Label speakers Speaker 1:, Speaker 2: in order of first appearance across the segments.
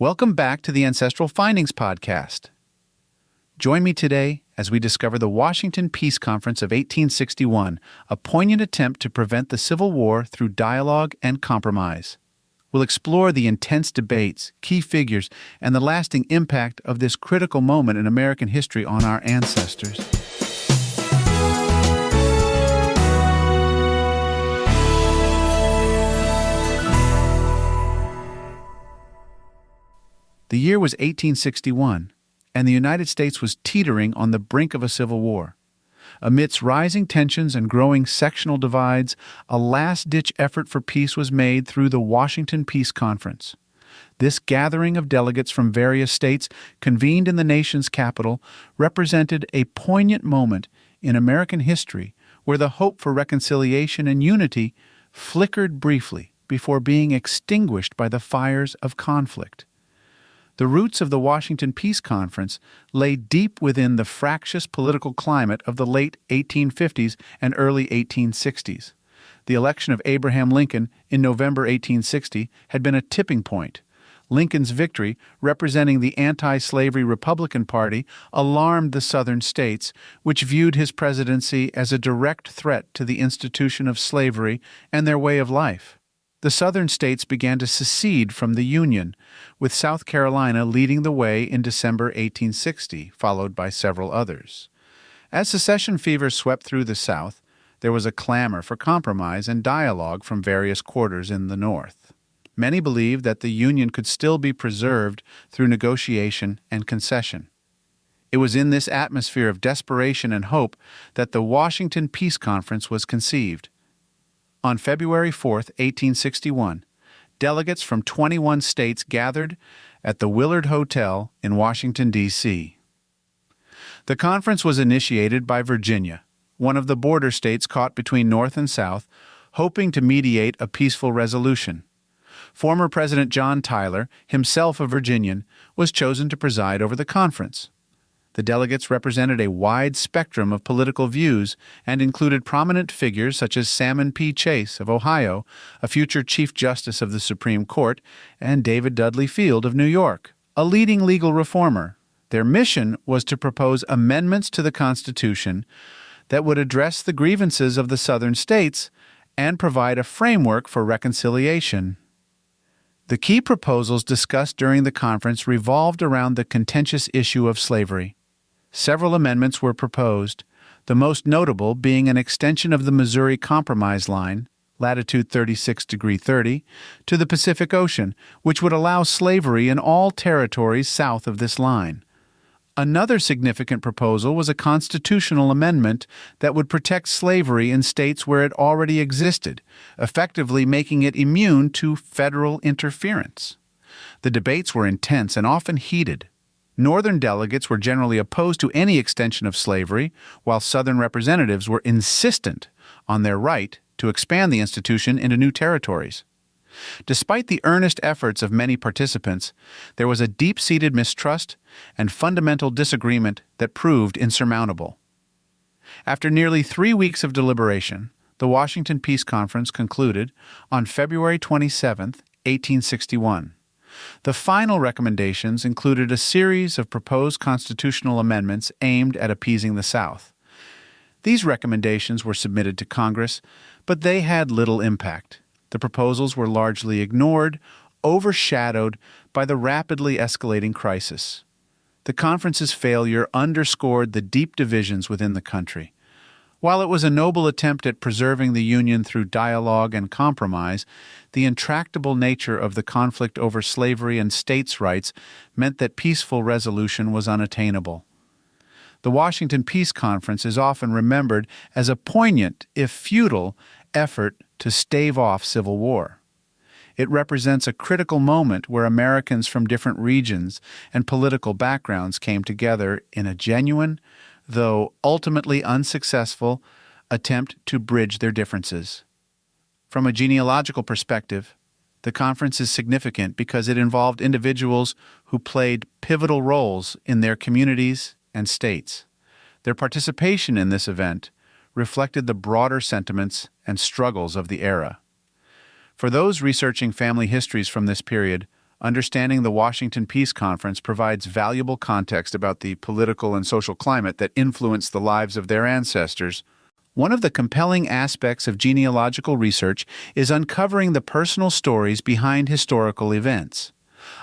Speaker 1: Welcome back to the Ancestral Findings Podcast. Join me today as we discover the Washington Peace Conference of 1861, a poignant attempt to prevent the Civil War through dialogue and compromise. We'll explore the intense debates, key figures, and the lasting impact of this critical moment in American history on our ancestors. The year was 1861, and the United States was teetering on the brink of a civil war. Amidst rising tensions and growing sectional divides, a last-ditch effort for peace was made through the Washington Peace Conference. This gathering of delegates from various states, convened in the nation's capital, represented a poignant moment in American history where the hope for reconciliation and unity flickered briefly before being extinguished by the fires of conflict. The roots of the Washington Peace Conference lay deep within the fractious political climate of the late 1850s and early 1860s. The election of Abraham Lincoln in November 1860 had been a tipping point. Lincoln's victory, representing the anti-slavery Republican Party, alarmed the Southern states, which viewed his presidency as a direct threat to the institution of slavery and their way of life. The Southern states began to secede from the Union, with South Carolina leading the way in December 1860, followed by several others. As secession fever swept through the South, there was a clamor for compromise and dialogue from various quarters in the North. Many believed that the Union could still be preserved through negotiation and concession. It was in this atmosphere of desperation and hope that the Washington Peace Conference was conceived. On February 4, 1861, delegates from 21 states gathered at the Willard Hotel in Washington, D.C. The conference was initiated by Virginia, one of the border states caught between North and South, hoping to mediate a peaceful resolution. Former President John Tyler, himself a Virginian, was chosen to preside over the conference. The delegates represented a wide spectrum of political views and included prominent figures such as Salmon P. Chase of Ohio, a future Chief Justice of the Supreme Court, and David Dudley Field of New York, a leading legal reformer. Their mission was to propose amendments to the Constitution that would address the grievances of the Southern states and provide a framework for reconciliation. The key proposals discussed during the conference revolved around the contentious issue of slavery. Several amendments were proposed, the most notable being an extension of the Missouri Compromise Line, latitude 36°30, to the Pacific Ocean, which would allow slavery in all territories south of this line. Another significant proposal was a constitutional amendment that would protect slavery in states where it already existed, effectively making it immune to federal interference. The debates were intense and often heated. Northern delegates were generally opposed to any extension of slavery, while Southern representatives were insistent on their right to expand the institution into new territories. Despite the earnest efforts of many participants, there was a deep-seated mistrust and fundamental disagreement that proved insurmountable. After nearly 3 weeks of deliberation, the Washington Peace Conference concluded on February 27, 1861. The final recommendations included a series of proposed constitutional amendments aimed at appeasing the South. These recommendations were submitted to Congress, but they had little impact. The proposals were largely ignored, overshadowed by the rapidly escalating crisis. The conference's failure underscored the deep divisions within the country. While it was a noble attempt at preserving the Union through dialogue and compromise, the intractable nature of the conflict over slavery and states' rights meant that peaceful resolution was unattainable. The Washington Peace Conference is often remembered as a poignant, if futile, effort to stave off civil war. It represents a critical moment where Americans from different regions and political backgrounds came together in a genuine, though ultimately unsuccessful, attempt to bridge their differences. From a genealogical perspective, the conference is significant because it involved individuals who played pivotal roles in their communities and states. Their participation in this event reflected the broader sentiments and struggles of the era. For those researching family histories from this period, Understanding the Washington Peace Conference provides valuable context about the political and social climate that influenced the lives of their ancestors. One of the compelling aspects of genealogical research is uncovering the personal stories behind historical events.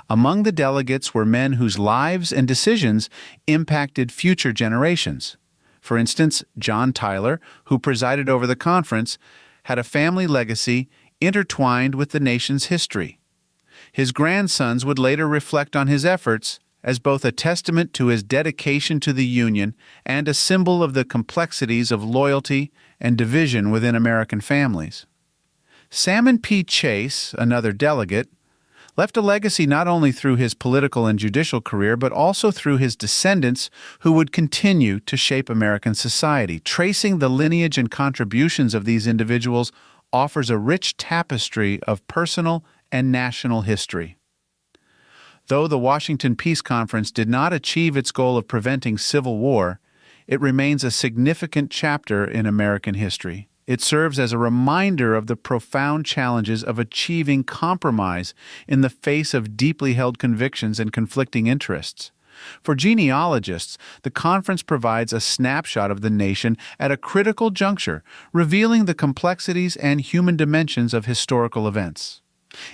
Speaker 1: Among the delegates were men whose lives and decisions impacted future generations. For instance, John Tyler, who presided over the conference, had a family legacy intertwined with the nation's history. His grandsons would later reflect on his efforts as both a testament to his dedication to the Union and a symbol of the complexities of loyalty and division within American families. Salmon P. Chase, another delegate, left a legacy not only through his political and judicial career, but also through his descendants who would continue to shape American society. Tracing the lineage and contributions of these individuals offers a rich tapestry of personal and national history. Though the Washington Peace Conference did not achieve its goal of preventing civil war, it remains a significant chapter in American history. It serves as a reminder of the profound challenges of achieving compromise in the face of deeply held convictions and conflicting interests. For genealogists, the conference provides a snapshot of the nation at a critical juncture, revealing the complexities and human dimensions of historical events.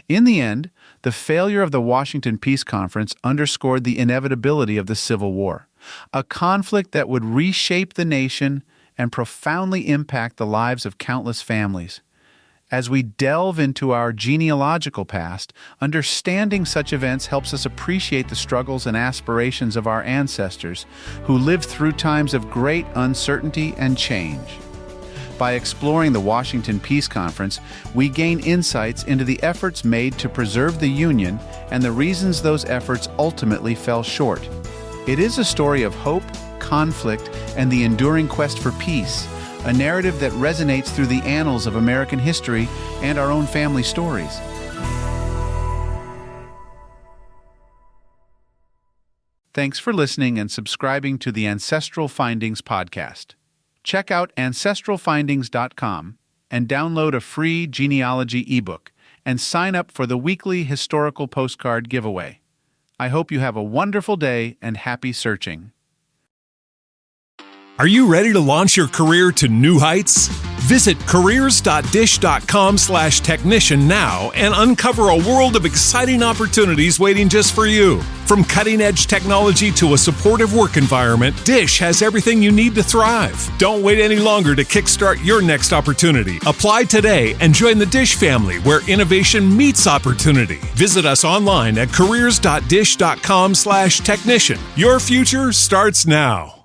Speaker 1: In the end, the failure of the Washington Peace Conference underscored the inevitability of the Civil War, a conflict that would reshape the nation and profoundly impact the lives of countless families. As we delve into our genealogical past, understanding such events helps us appreciate the struggles and aspirations of our ancestors who lived through times of great uncertainty and change. By exploring the Washington Peace Conference, we gain insights into the efforts made to preserve the Union and the reasons those efforts ultimately fell short. It is a story of hope, conflict, and the enduring quest for peace, a narrative that resonates through the annals of American history and our own family stories. Thanks for listening and subscribing to the Ancestral Findings podcast. Check out ancestralfindings.com and download a free genealogy ebook and sign up for the weekly historical postcard giveaway. I hope you have a wonderful day and happy searching.
Speaker 2: Are you ready to launch your career to new heights? Visit careers.dish.com/technician now and uncover a world of exciting opportunities waiting just for you. From cutting-edge technology to a supportive work environment, Dish has everything you need to thrive. Don't wait any longer to kickstart your next opportunity. Apply today and join the Dish family where innovation meets opportunity. Visit us online at careers.dish.com/technician. Your future starts now.